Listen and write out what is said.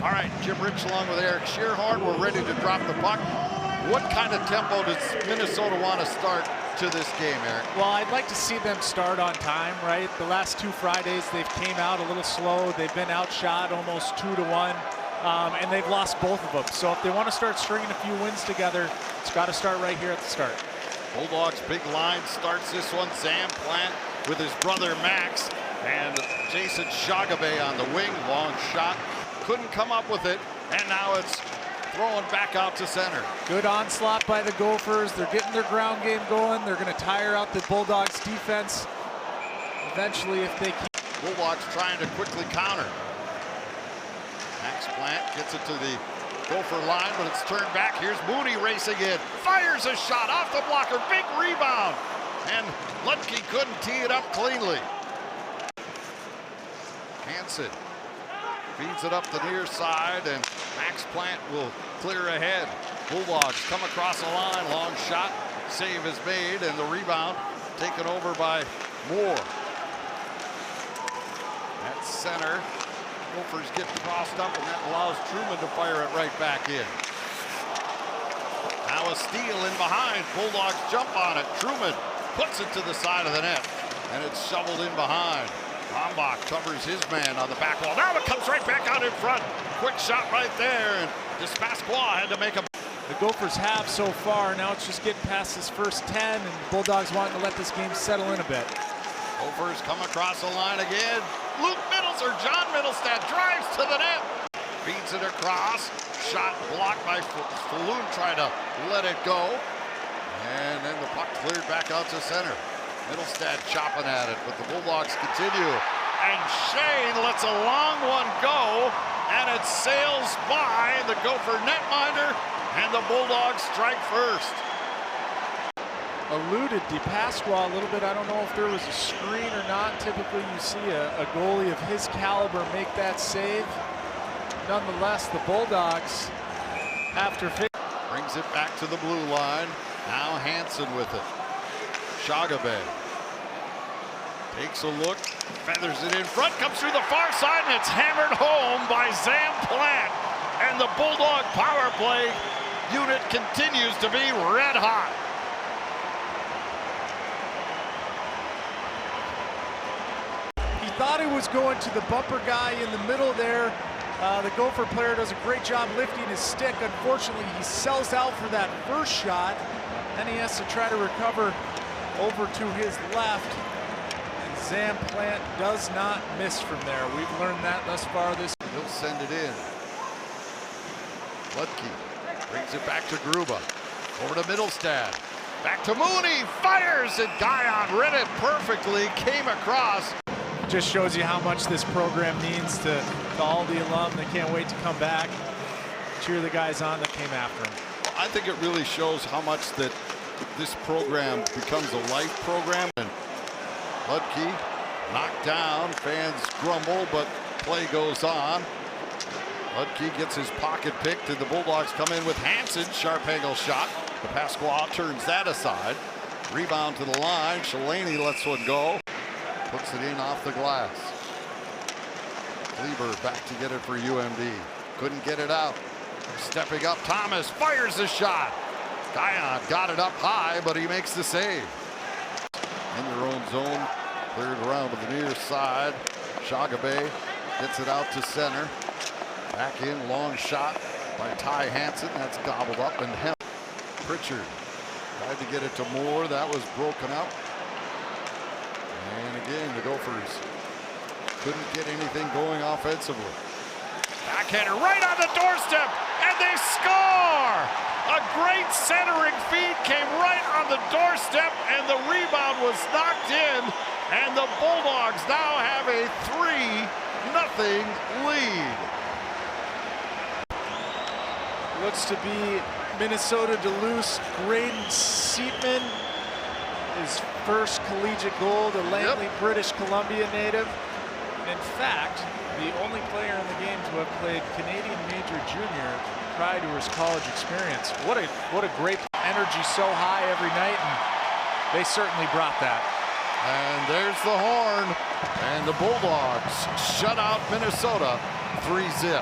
All right, Jim Rich along with Eric Shearhorn. We're ready to drop the puck. What kind of tempo does Minnesota want to start to this game, Eric? Well, I'd like to see them start on time, right? The last 2 Fridays, they've came out a little slow. They've been outshot almost 2-1, and they've lost both of them. So if they want to start stringing a few wins together, it's got to start right here at the start. Bulldogs big line starts this one. Sam Plant with his brother Max and Jason Shagabe on the wing. Long shot. Couldn't come up with it, and now it's throwing back out to center. Good onslaught by the Gophers. They're getting their ground game going. They're going to tire out the Bulldogs defense eventually if they keep. Bulldogs trying to quickly counter. Max Plant gets it to the Gopher line, but it's turned back. Here's Mooney racing in. Fires a shot off the blocker. Big rebound. And Lutke couldn't tee it up cleanly. Hansen feeds it up the near side, and Max Plant will clear ahead. Bulldogs come across the line. Long shot. Save is made, and the rebound taken over by Moore. At center, Gophers get crossed up, and that allows Truman to fire it right back in. Now a steal in behind. Bulldogs jump on it. Truman puts it to the side of the net, and it's shoveled in behind. Lombach covers his man on the back wall. Now it comes right back out in front. Quick shot right there, and Despasqua had to make a. The Gophers have so far. Now it's just getting past this first 10, and the Bulldogs wanting to let this game settle in a bit. Gophers come across the line again. John Middlestad drives to the net. Feeds it across. Shot blocked by Falloon, trying to let it go. And then the puck cleared back out to center. Middlestad chopping at it, but the Bulldogs continue. And Shane lets a long one go, and it sails by the Gopher netminder, and the Bulldogs strike first. Eluded DePasqua a little bit. I don't know if there was a screen or not. Typically you see a goalie of his caliber make that save. Nonetheless, the Bulldogs, after brings it back to the blue line. Now Hansen with it. Shagabe takes a look, feathers it in front, comes through the far side, and it's hammered home by Sam Plant. And the Bulldog power play unit continues to be red hot. He thought he was going to the bumper guy in the middle there. The Gopher player does a great job lifting his stick. Unfortunately, he sells out for that first shot. Then he has to try to recover over to his left. And Sam Plant does not miss from there. We've learned that thus far this. He'll send it in. Lutke brings it back to Gruba. Over to Middlestad. Back to Mooney. Fires, and Guyon read it perfectly. Came across. Just shows you how much this program means to all the alum. They can't wait to come back, cheer the guys on that came after them. I think it really shows how much that this program becomes a life program. And Lutke knocked down. Fans grumble, but play goes on. Lutke gets his pocket picked, and the Bulldogs come in with Hansen. Sharp angle shot. The Pasqua turns that aside. Rebound to the line. Shalani lets one go. Puts it in off the glass. Kleber back to get it for UMD. Couldn't get it out. Stepping up, Thomas fires the shot. Guyon got it up high, but he makes the save. In their own zone, cleared around to the near side. Shagabe gets it out to center. Back in, long shot by Ty Hansen. That's gobbled up and held. Pritchard tried to get it to Moore. That was broken up. And again, the Gophers couldn't get anything going offensively. Backhander right on the doorstep, and they score! A great centering feed came right on the doorstep, and the rebound was knocked in, and the Bulldogs now have a 3-0 lead. Looks to be Minnesota Duluth. Graydon Seatman, his first collegiate goal, the Langley, British Columbia native. In fact, the only player in the game to have played Canadian Major Junior prior to his college experience. What a great energy, so high every night, and they certainly brought that. And there's the horn, and the Bulldogs shut out Minnesota 3-0.